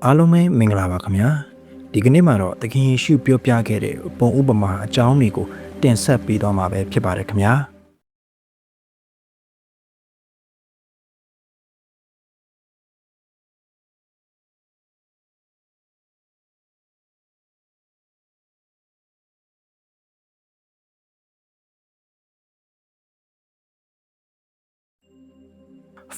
အားလုံးပဲမင်္ဂလာပါခင်ဗျာဒီကနေ့မှာတော့သခင်ယေရှုပြောပြခဲ့တဲ့ပုံဥပမာအကြောင်းတွေကိုတင်ဆက်ပေးသွားမှာပဲဖြစ်ပါတယ်ခင်ဗျာ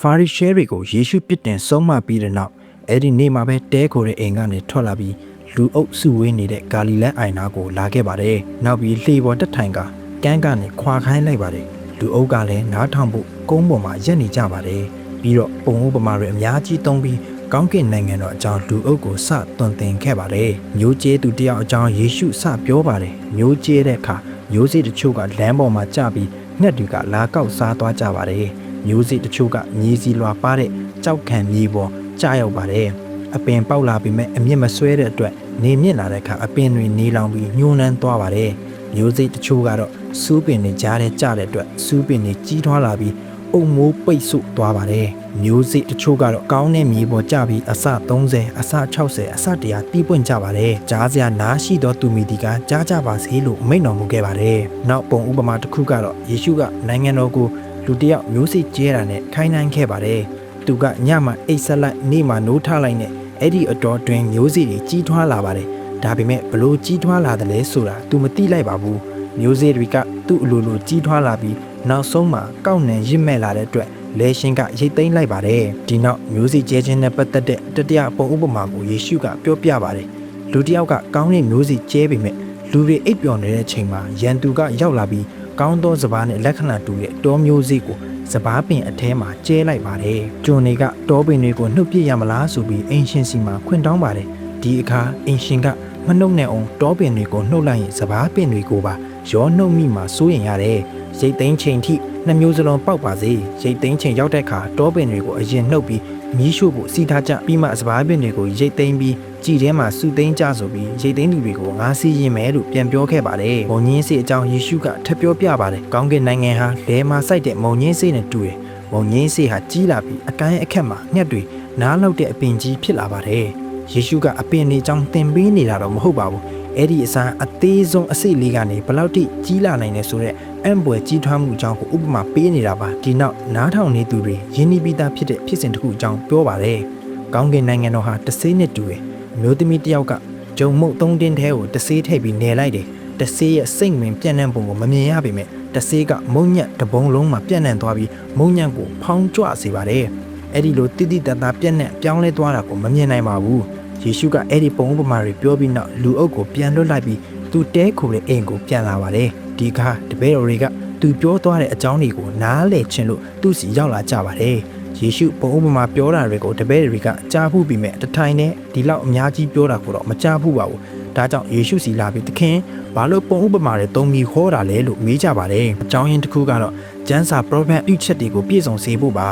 ဖာရိရှဲတွေကိုယေရှုပြစ်တင်ဆုံးမပြီးတဲ့နောက်အဲ့ဒီနေ့မှာပဲတဲခိုတဲ့အိမ်ကနေထွက်လာပြီးလူအုပ်စုဝေးနေတဲ့ဂါလိလဲအိုင်နာကိုလာခဲ့ပါတယ်နောက်ပြီးလှေပေါ်တက်ထိုင်ကကန်းကနေခွာခိုင်းလိုက်ပါတယ်လူအုပ်ကလည်းနားထောင်ဖို့ကုန်းပေါ်မှာရက်နေကြပါတယ်ပြီးတော့ပုံဥပမာတွေအများကြီးသုံးပြီးကောင်းကင်နိုင်ငံတော်အကြောင်းလူအုပ်ကိုစသွန်သင်ခဲ့ပါတယ်မျိုးကျေးသူတယောက်အကြောင်းယေရှုစပြောပါတယ်မျိုးကျေးတဲ့အခါမျိုးစေ့တချို့ကလမ်းပေါ်မှာကျပြီးငှက်တွေကလာကောက်စားသွားကြပါတယ်မျိုးစေ့တချို့ကမြေစီလွာပါတဲ့ကြောက်ခံမြေပေါ်ကျရောက်ပါတယ်အပင်ပေါက်လာပြီးမဲ့အမြင့်မဆွဲတဲ့အတွက်နေမြင့်လာတဲ့အခါအပင်တွေနေလောင်ပြီးညှိုးနှမ်းသွားပါတယ်မျိုးစေ့တချို့ကတော့စူးပင်တွေကြားထဲကျတဲ့အတွက်စူးပင်တွေကြီးထွားလာပြီးအုံမိုးပိတ်ဆို့သွားပါတယ်မျိုးစေ့တချို့ကတော့ကောင်းတဲ့မြေပေါ်ကျပြီးအစ30အစ60အစ100တီးပွင့်ကြပါတယ်ကြားစရာနားရှိသောသူမိဒီကကြားကြပါစေလို့မိန့်တော်မူခဲ့ပါတယ်နောက်ပုံဥပမာတစ်ခုကတော့ယေရှုကနိုင်ငံတော်ကိုလူတယောက်မျိုးစေ့ကျဲတာနဲ့ခိုင်းနှိုင်းခဲ့ပါတယ်သူကညမှာအိတ်ဆက်လိုက်နေ့မှာနိုးထလိုက်နဲ့အဲ့ဒီအတော်တွင်မျိုးစေ့တွေကြီးထွားလာပါတယ်ဒါပေမဲ့ဘလို့ကြီးထွားလာတယ်လဲဆိုတာ तू မသိလိုက်ပါဘူးမျိုးစေ့တွေကသူ့အလိုလိုကြီးထွားလာပြီးနောက်ဆုံးမှာကောက်နှံရစ်မဲ့လာတဲ့အတွက်လဲရှင်ကရိတ်သိမ်းလိုက်ပါတယ်ဒီနောက်မျိုးစေ့ကျဲခြင်းနဲ့ပတ်သက်တဲ့တတိယပုံဥပမာကိုယေရှုကပြောပြပါတယ်လူတစ်ယောက်ကကောင်းတဲ့မျိုးစေ့ကျဲပေမဲ့လူတွေအိပ်ပျော်နေတဲ့ချိန်မှာရန်သူကရောက်လာပြီးကောင်းသောစပါးနဲ့လက္ခဏာတူတဲ့တောမျိုးစေ့ကိုစပားပင်အထဲမှာကျဲလိုက်ပါတယ်ကျွန်တွေကတောပင်တွေကိုနှုတ်ပြရမလားဆိုပြီးအင်ရှင်စီမှာခွင့်တောင်းပါတယ်ဒီအခါအင်ရှင်ကမနှုတ်နဲ့အောင်တောပင်တွေကိုနှုတ်လိုက်ရင်စပားပင်တွေကိုပါရောနှုတ်မိမှာစိုးရင်ရတယ်ရိတ်သိမ်းချိန်ထိနှစ်မျိုးစလုံးပေါက်ပါစေရိတ်သိမ်းချိန်ရောက်တဲ့အခါတောပင်တွေကိုအရင်နှုတ်ပြီးမီးရှို့ဖို့စီထားကြပြီးမှစပားပင်တွေကိုရိတ်သိမ်းပြီးကြည်ထဲမှာစုသိမ်းကြဆိုပြီးရိတ်သိမ်းသူတွေကိုငါစီရင်မယ်လို့ပြန်ပြောခဲ့ပါတယ်မုံညင်းစေးအကြောင်းယေရှုကထပ်ပြောပြပါတယ်ကောင်းကင်နိုင်ငံဟာလယ်မှာစိုက်တဲ့မုံညင်းစေးနဲ့တူတယ်မုံညင်းစေးဟာကြီးလာပြီးအကိုင်းအခက်မှာငှက်တွေနားလောက်တဲ့အပင်ကြီးဖြစ်လာပါတယ်ယေရှုကအပင်တွေအကြောင်းသင်ပေးနေတာတော့မဟုတ်ပါဘူးအဲ့ဒီအစားအသေးဆုံးအစိတ်လေးကနေဘလောက်ထိကြီးလာနိုင်လဲဆိုတဲ့အံ့ဘွယ်ကြီးထွားမှုအကြောင်းကိုဥပမာပေးနေတာပါဒီနောက်နားထောင်နေသူတွေယဉ်နီးပြီးသားဖြစ်တဲ့ဖြစ်စဉ်တစ်ခုအကြောင်းပြောပါတယ်ကောင်းကင်နိုင်ငံတော်ဟာတဆေးနဲ့တူတယ်အမျိုးသမီးတစ်ယောက်ကဂျုံမုတ်3တင်းထဲကိုတဆေးထည့်ပြီးနယ်လိုက်တယ်တဆေးရဲ့စိတ်ဝင်ပြန့်နှံ့ပုံကိုမမြင်ရပေမဲ့တဆေးကမုံညက်တစ်ပုံလုံးမှာပြန့်နှံ့သွားပြီးမုံညက်ကိုဖောင်းကြွစေပါတယ်အဲ့ဒီလိုတိတိတတ်တာပြန့်နှံ့ပြောင်းလဲသွားတာကိုမမြင်နိုင်ပါဘူးယေရှုကအဲ့ဒီပုံဥပမာတွေပြောပြီးနောက်လူအုပ်ကိုပြန်လွတ်လိုက်ပြီးသူတဲခိုတဲ့အိမ်ကိုပြန်လာပါတယ်ဒီအခါတပည့်တော်တွေကသူပြောသွားတဲ့အကြောင်းတွေကိုနားလည်ချင်လို့သူ့စီရောက်လာကြပါတယ်ယေရှုပုံဥပမာပြောတာတွေကိုတပည့်တွေကကြားဖို့ပြီးမဲ့တထိုင်နဲ့ဒီလောက်အများကြီးပြောတာကိုတော့မကြားဘူးပါဘူးဒါကြောင့်ယေရှုစီလာပြီးသခင်ဘာလို့ပုံဥပမာတွေသုံးပြီးဟောတာလဲလို့မေးကြပါတယ်အကြောင်းရင်းတစ်ခုကတော့ကျမ်းစာပရောဖက်ပြုချက်တွေကိုပြည့်စုံစေဖို့ပါ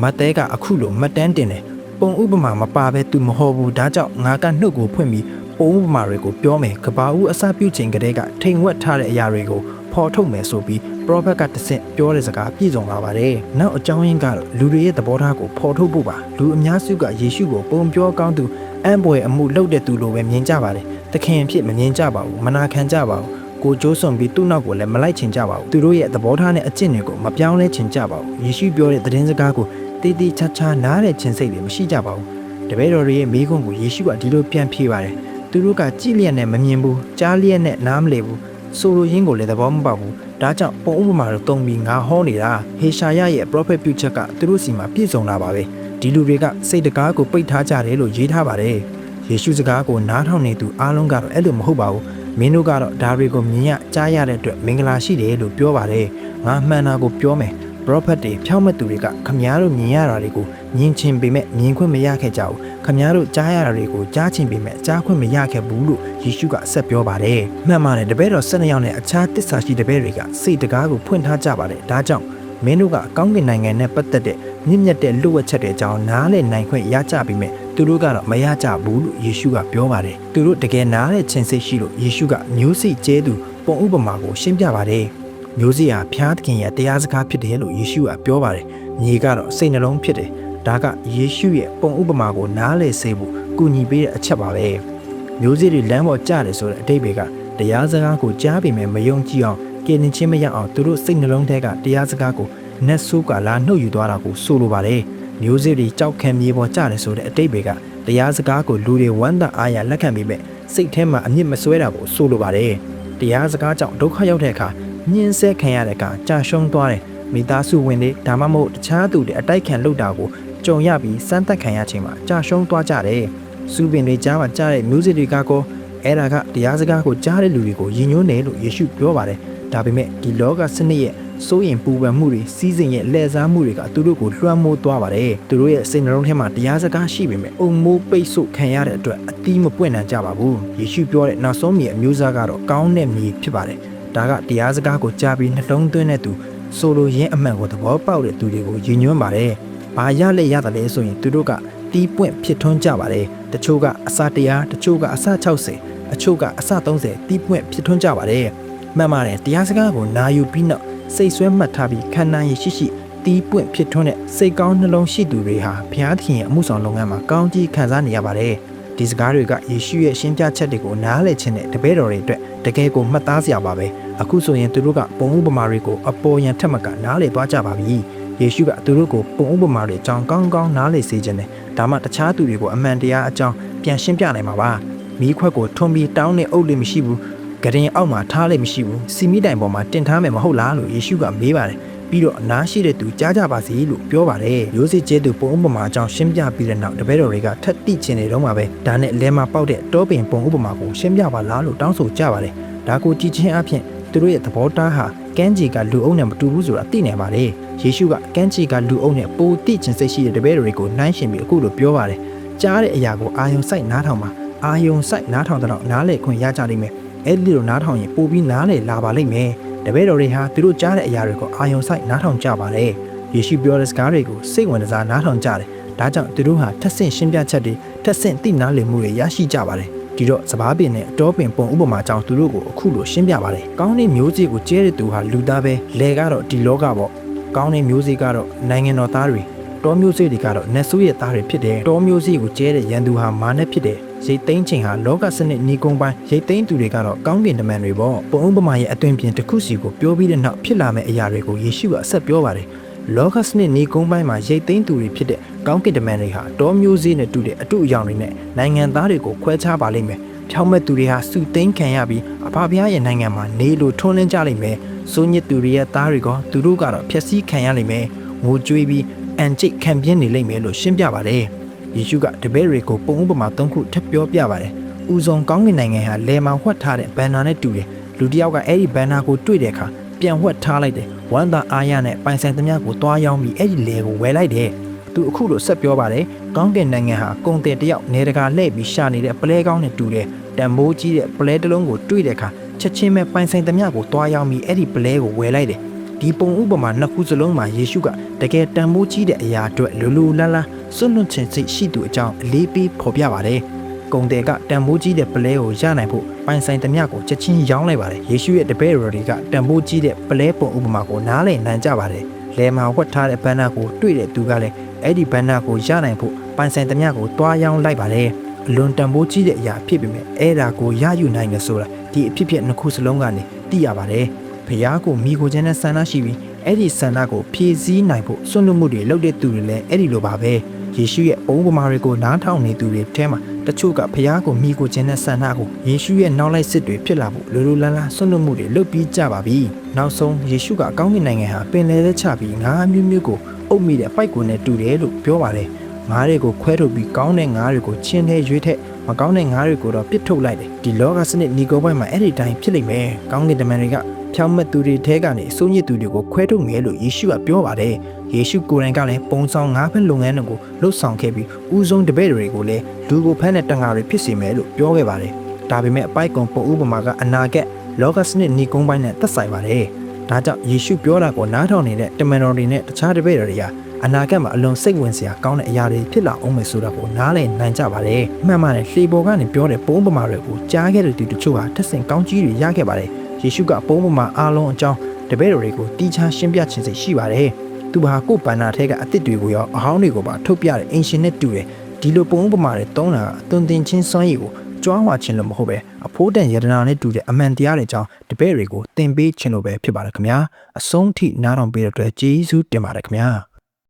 မဿဲကအခုလိုမှတ်တမ်းတင်တယ်ပုံဥပမာမပါဘဲသူမဟောဘူးဒါကြောင့်ငါကနှုတ်ကိုဖွင့်ပြီးပုံဥပမာတွေကိုပြောမယ်ကဘာဦးအစပြုချိန်ကလေးကထိန်ဝက်ထားတဲ့အရာတွေကိုဖော်ထုတ်မယ်ဆိုပြီးပရောဖက်ကတဆင့်ပြောတဲ့စကားပြည့်စုံလာပါတယ်နောက်အကြောင်းရင်းကတော့လူတွေရဲ့သဘောထားကိုဖော်ထုတ်ဖို့ပါလူအများစုကယေရှုကိုပုံပြောကောင်းသူအံ့ဘွယ်အမှုလုပ်တဲ့သူလိုပဲမြင်ကြပါတယ်သခင်အဖြစ်မမြင်ကြပါဘူးမနာခံကြပါဘူးကိုကျိုးစွန်ပြီးသူ့နောက်ကိုလည်းမလိုက်ချင်ကြပါဘူးသူတို့ရဲ့သဘောထားနဲ့အကျင့်တွေကိုမပြောင်းလဲချင်ကြပါဘူးယေရှုပြောတဲ့သတင်းစကားကိုတေးသေးချာချာနားတဲ့ခြင်းစိတ်တွေမရှိကြပါဘူးတပည့်တော်တွေရဲ့မိခွန်းကိုယေရှုကဒီလိုပြန်ဖြေပါတယ်သူတို့ကကြည်လျက်နဲ့မမြင်ဘူးကြားလျက်နဲ့နားမလည်ဘူးဆိုလိုရင်းကိုလည်းသဘောမပေါက်ဘူးဒါကြောင့်ပုံဥပမာတို့သုံးပြီးငါဟောနေတာဟေရှာယရဲ့ပရောဖက်ပြုချက်ကသူတို့စီမှာပြည့်စုံလာပါပဲဒီလူတွေကစိတ်တကားကိုပိတ်ထားကြတယ်လို့ရေးထားပါတယ်ယေရှုစကားကိုနားထောင်နေသူအားလုံးကတော့အဲ့လိုမဟုတ်ပါဘူးမင်းတို့ကတော့ဒါတွေကိုမြင်ရကြားရတဲ့အတွက်မင်္ဂလာရှိတယ်လို့ပြောပါတယ်ငါမှန်တာကိုပြောမယ်ပရောဖက်တွေဖြောင့်မတ်သူတွေကခမည်းတော်မြင်ရတာတွေကိုမြင်ချင်ပေမဲ့မြင်ခွင့်မရခဲ့ကြဘူးခမည်းတော်ကြားရတာတွေကိုကြားချင်ပေမဲ့ကြားခွင့်မရခဲ့ဘူးလို့ယေရှုကဆက်ပြောပါတယ်မှန်ပါတယ်တပည့်တော်12ယောက်နဲ့အခြားတစ္ဆာရှိတပည့်တွေကစိတ်တကားကိုဖွင့်ထားကြပါတယ်ဒါကြောင့်မင်းတို့ကကောင်းကင်နိုင်ငံနဲ့ပတ်သက်တဲ့မြင့်မြတ်တဲ့လူဝတ်ချက်တွေအကြောင်းနားလည်နိုင်ခွင့်ရကြပေမဲ့သူတို့ကတော့မရကြဘူးလို့ယေရှုကပြောပါတယ်သူတို့တကယ်နားတဲ့ခြင်းစိတ်ရှိလို့ယေရှုကမျိုးစိကျဲသူပုံဥပမာကိုရှင်းပြပါတယ်မျိုးစေ့ဟာဖျားသခင်ရဲ့တရားစကားဖြစ်တယ်လို့ယေရှုကပြောပါတယ်။မြေကတော့စိတ်နှလုံးဖြစ်တယ်။ဒါကယေရှုရဲ့ပုံဥပမာကိုနားလည်စေဖို့ ကူညီပေးတဲ့အချက်ပါပဲမျိုးစေ့တွေလမ်းပေါ်ကျတယ်ဆိုတဲ့အတိတ်တွေကတရားစကားကိုကြားပေမဲ့မယုံကြည်အောင်ကင်းချင်းမရအောင်သူတို့စိတ်နှလုံးထဲကတရားစကားကိုနတ်ဆိုးကလာနှုတ်ယူသွားတာကိုဆိုလိုပါတယ်မျိုးစေ့တွေကြောက်ခံမြေပေါ်ကျတယ်ဆိုတဲ့အတိတ်တွေကတရားစကားကိုလူတွေဝမ်းသာအားရလက်ခံပြီးမဲ့စိတ်ထဲမှာအမြင့်မစွဲတာကိုဆိုလိုပါတယ်တရားစကားကြောင့်ဒုက္ခရောက်တဲ့အခါညှင်းဆဲခံရတဲ့အခါကြာရှုံးသွားတယ်မိသားစုဝင်တွေဒါမှမဟုတ်တခြားသူတွေအတိုက်ခံလုပ်တာကိုကြုံရပြီးစမ်းသပ်ခံရခြင်းမှာကြာရှုံးသွားကြတယ်စူပင်တွေကြားမှာကြားတဲ့မျိုးစေ့တွေကကောအဲ့ဒါကတရားစကားကိုကြားတဲ့လူတွေကိုယဉ်ညွှန်းတယ်လို့ယေရှုပြောပါတယ်ဒါပေမဲ့ဒီလောကစနစ်ရဲ့စိုးရင်ပူပန်မှုတွေစီးစိမ်ရဲ့လှည့်စားမှုတွေကသူတို့ကိုလွှမ်းမိုးသွားပါတယ်သူတို့ရဲ့စိတ်နှလုံးထဲမှာတရားစကားရှိပေမဲ့အုံမိုးပိတ်ဆို့ခံရတဲ့အတွက်အသီးမပွင့်နိုင်ကြပါဘူးယေရှုပြောတဲ့နောက်ဆုံးမြေအမျိုးသားကတော့ကောင်းတဲ့မြေဖြစ်ပါတယ်ဒါကတရားစကားကိုကြားပြီးနှလုံးသွင်းတဲ့သူဆိုလိုရင်းအမှန်ကိုသဘောပေါက်တဲ့သူတွေကိုယဉ်ညွှန်းပါတယ်ဘာရလက်ရတယ်လဲဆိုရင်သူတို့ကတီးပွင့်ဖြစ်ထွန်းကြပါတယ်တချို့ကအစ100တချို့ကအစ60အချို့ကအစ30တီးပွင့်ဖြစ်ထွန်းကြပါတယ်မှန်ပါတယ်တရားစကားကိုနာယူပြီးနောက်စိတ်ဆွဲမှတ်ထားပြီးခန္ဓာရည်ရှိတီးပွင့်ဖြစ်ထွန်းတဲ့စိတ်ကောင်းနှလုံးရှိသူတွေဟာဘုရားသခင်ရဲ့အမှုဆောင်လုပ်ငန်းမှာကောင်းကြီးခံစားနေရပါတယ်ဒီစကားတွေကယေရှုရဲ့ရှင်းပြချက်တွေကိုနားလည်ခြင်းနဲ့တပည့်တော်တွေအတွက်တကယ်ကိုမှတ်သားစရာပါပဲအခုဆိုရင်သူတို့ကပုံဥပမာတွေကိုအပေါ်ယံထက်မကနားလည်သွားကြပါပြီယေရှုကသူတို့ကိုပုံဥပမာတွေအကြောင်းကောင်းကောင်းနားလည်စေခြင်းနဲ့ဒါမှတခြားသူတွေကိုအမှန်တရားအကြောင်းပြန်ရှင်းပြနိုင်မှာပါမိခွက်ကိုထွန်းပြီးတောင်းတဲ့အုပ်လေးမရှိဘူးဂရင်အောက်မှာထားလိမ့်မရှိဘူးစီမီတိုင်ပေါ်မှာတင်ထားမယ်မဟုတ်လားလို့ယေရှုကမေးပါတယ်ပြီးတော့အနားရှိတဲ့သူကြားကြပါစေလို့ပြောပါတယ်ရိုးစစ်ကျဲသူပုံဥပမာအကြောင်းရှင်းပြပြီးတဲ့နောက်တပည့်တော်တွေကထပ်တိချင်နေတော့မှာပဲဒါနဲ့လဲမှာပေါက်တဲ့တောပင်ပုံဥပမာကိုရှင်းပြပါလားလို့တောင်းဆိုကြပါတယ်ဒါကိုကြည်ချင်းအဖြစ်သူတို့ရဲ့သဘောထားဟာကန်းကြီးကလူအုပ်နဲ့မတူဘူးဆိုတာသိနေပါတယ်ယေရှုကကန်းကြီးကလူအုပ်နဲ့ပိုတိချင်စိတ်ရှိတဲ့တပည့်တော်တွေကိုနှိုင်းရှင်ပြီးအခုလိုပြောပါတယ်ကြားတဲ့အရာကိုအာယုံစိုက်နားထောင်ပါအာယုံစိုက်နားထောင်တော့နားလေခွင့်ရကြလိမ့်မယ်အဲ့ဒီလိုနားထောင်ရင်ပိုပြီးနားလေလာပါလိမ့်မယ်တပည့်တော်တွေဟာသူတို့ကြားတဲ့အရာတွေကိုအာယုံစိုက်နားထောင်ကြပါတယ်ယေရှုပြောတဲ့စကားတွေကိုစိတ်ဝင်စားနားထောင်ကြတယ်ဒါကြောင့်သူတို့ဟာထက်ဆင့်ရှင်းပြချက်တွေထက်ဆင့်သိနားလည်မှုတွေရရှိကြပါတယ်ဒီတော့စပားပင်နဲ့အတော်ပင်ပုံဥပမာကြောင့်သူတို့ကိုအခုလိုရှင်းပြပါတယ်ကောင်းတဲ့မျိုးစေ့ကိုကျဲတဲ့သူဟာလူသားပဲလေကတော့ဒီလောကပေါ့ကောင်းတဲ့မျိုးစေ့ကတော့နိုင်ငံတော်သားတွေတောမျိုးစေ့တွေကတော့နတ်ဆိုးရဲ့သားတွေဖြစ်တယ်တောမျိုးစေ့ကိုကျဲတဲ့ရန်သူဟာမာနဖြစ်တယ်ရိတ်သိမ်းချိန်ဟာလောကစနစ်ညီကုန်းပိုင်းရိတ်သိမ်းသူတွေကတော့ကောင်းကင်တမန်တွေပေါ့ပုံဥပမာရဲ့အသွင်ပြင်တစ်ခုစီကိုပြောပြီးတဲ့နောက်ဖြစ်လာမယ့်အရာတွေကိုယေရှုကအဆက်ပြောပါတယ်လောကစနစ်ညီကုန်းပိုင်းမှာရိတ်သိမ်းသူတွေဖြစ်တဲ့ကောင်းကင်တမန်တွေဟာတောမျိုးစေ့နဲ့တူတဲ့အတုအယောင်တွေနဲ့နိုင်ငံသားတွေကိုခွဲခြားပါလိမ့်မယ်ဖြောင့်မတ်သူတွေဟာစုသိမ်းခံရပြီးအဖဖရားရဲ့နိုင်ငံမှာနေလို့ထွန်းလင်းကြလိမ့်မယ်စိုးညစ်သူတွေရဲ့သားတွေကသူတို့ကတော့ဖျက်ဆီးခံရလိမ့်မယ်ငိုကြွေးပြီးအန်ကျိတ်ခံပြင်းနေလိမ့်မယ်လို့ရှင်းပြပါတယ်ယေရှုကတပည့်တွေကိုပုံဥပမာ၃ခုထပ်ပြောပြပါတယ်။ဦးဆုံးကောင်းကင်နိုင်ငံဟာလေမှာဝှက်ထားတဲ့ဘန်နာနဲ့တူတယ်။လူတစ်ယောက်ကအဲ့ဒီဘန်နာကိုတွေ့တဲ့အခါပြန်ဝှက်ထားလိုက်တယ်။ဝမ်းသာအားရနဲ့ပိုင်ဆိုင်သမျှကိုတွားရောက်ပြီးအဲ့ဒီလေကိုဝယ်လိုက်တယ်။သူအခုလိုဆက်ပြောပါတယ်။ကောင်းကင်နိုင်ငံဟာကုန်တယ်တစ်ယောက်နေတကာလှည့်ပြီးရှာနေတဲ့ပလဲကောင်းနဲ့တူတယ်။တန်မိုးကြီးတဲ့ပလဲတစ်လုံးကိုတွေ့တဲ့အခါချက်ချင်းပဲပိုင်ဆိုင်သမျှကိုတွားရောက်ပြီးအဲ့ဒီပလဲကိုဝယ်လိုက်တယ်။ဒီပုံဥပမာနှစ်ခုစလုံးမှာယေရှုကတကယ်တန်မိုးကြီးတဲ့အရာအတွက်လူလူလန်းလန်းစွန့်လွတ်ခြင်းစိတ်ရှိသူအကြောင်းအလေးပေးဖော်ပြပါတယ်။ကုန်တယ်ကတန်ဖိုးကြီးတဲ့ပလဲကိုရနိုင်ဖို့ပိုင်ဆိုင်သမျှကိုချက်ချင်းရောင်းလိုက်ပါတယ်။ယေရှုရဲ့တပည့်တော်တွေကတန်ဖိုးကြီးတဲ့ပလဲပုံဥပမာကိုနားလည်နိုင်ကြပါတယ်။လယ်မှာဝတ်ထားတဲ့ဘန္နာကိုတွေ့တဲ့သူကလည်းအဲ့ဒီဘန္နာကိုရနိုင်ဖို့ပိုင်ဆိုင်သမျှကိုတွားရောင်းလိုက်ပါတယ်။အလွန်တန်ဖိုးကြီးတဲ့အရာဖြစ်ပေမဲ့အဲ့ဒါကိုရယူနိုင်တယ်ဆိုတာဒီအဖြစ်နှစ်ခုစလုံးကနေသိရပါတယ်။ဖျားကိုမိကိုခြင်းနဲ့ဆန္ဒရှိပြီးအဲ့ဒီဆန္ဒကိုဖြည့်ဆည်းနိုင်ဖို့စွန့်လွတ်မှုတွေလုပ်တဲ့သူတွေလည်းအဲ့ဒီလိုပါပဲယေရှုရဲ့ပုံဥပမာတွေကိုနားထောင်နေသူတွေထဲမှာတချို့ကဖျားကိုမိကိုခြင်းနဲ့ဆန္ဒကိုယေရှုရဲ့နောက်လိုက်စစ်တွေဖြစ်လာဖို့လိုလိုလားလားစွန့်လွတ်မှုတွေလုပ်ပြီးကြပါပြီနောက်ဆုံးယေရှုကအကောင်းကင်နိုင်ငံဟာပင်လယ်ထဲချပြီးငါးမျိုးမျိုးကိုအုပ်မိတဲ့ပိုက်ကိုနဲ့တူတယ်လို့ပြောပါတယ်ငါးတွေကိုခွဲထုတ်ပြီးကောင်းတဲ့ငါးတွေကိုချင်းထဲရွေးထက်မကောင်းတဲ့ငါးတွေကိုတော့ပစ်ထုတ်လိုက်တယ်ဒီလောကစနစ်ညီကုန်းပိုင်းမှာအဲ့ဒီတိုင်းဖြစ်လိမ့်မယ်ကောင်းကင်တမန်တွေကဖြောင့်မတ်သူတွေထဲကနေစိုးညစ်သူတွေကိုခွဲထုတ်မယ်လို့ယေရှုကပြောပါတယ်ယေရှုကိုယ်တိုင်ကလည်းပုံဆောင်ငါးဖက်လုပ်ငန်းတွေကိုလှုပ်ဆောင်ခဲ့ပြီးဦးဆုံးတပည့်တွေကိုလည်းလူကိုဖမ်းတဲ့တန်ဃာတွေဖြစ်စေမယ်လို့ပြောခဲ့ပါတယ်ဒါပေမဲ့အပိုက်ကွန်ပုံဥပမာကအနာဂတ်လောကစနစ်ညီကုန်းပိုင်းနဲ့သက်ဆိုင်ပါတယ်ဒါကြောင့်ယေရှုပြောတာကိုနားထောင်နေတဲ့တမန်တော်တွေနဲ့တခြားတပည့်တော်တွေကအနာဂတ်မှာအလွန်စိတ်ဝင်စရာကောင်းတဲ့အရာတွေဖြစ်လာအောင်မယ်ဆိုတာကိုနားလည်နိုင်ကြပါတယ်မှန်ပါတယ်လှေပေါ်ကနေပြောတဲ့ပုံဥပမာတွေကိုကြားခဲ့တဲ့သူတို့ဟာထက်ဆင့်ကောင်းကြီးတွေရခဲ့ပါတယ်ယေရှုကပုံဥပမာအားလုံးအကြောင်းတပည့်တော်တွေကိုတီးခြားရှင်းပြခြင်းစိတ်ရှိပါတယ်သူဟာကိုယ်ပန္နာထဲကအသစ်တွေကိုရောအဟောင်းတွေကိုပါထုတ်ပြတဲ့အင်ရှင်နဲ့တူတယ် ဒီလိုပုံဥပမာတွေတုံးတာအသွင်သင်ချင်းစွမ်းရည်ကိုကြွားဝါခြင်းလို့မဟုတ်ပဲအဖိုးတန်ယတနာနဲ့တူတဲ့အမှန်တရားတွေကြောင့်တပည့်တွေကိုသင်ပေးခြင်းလို့ပဲဖြစ်ပါတယ်ခင်ဗျာအဆုံးထိနားထောင်ပေးတဲ့အတွက်ကျေးဇူးတင်ပါတယ်ခင်ဗျာ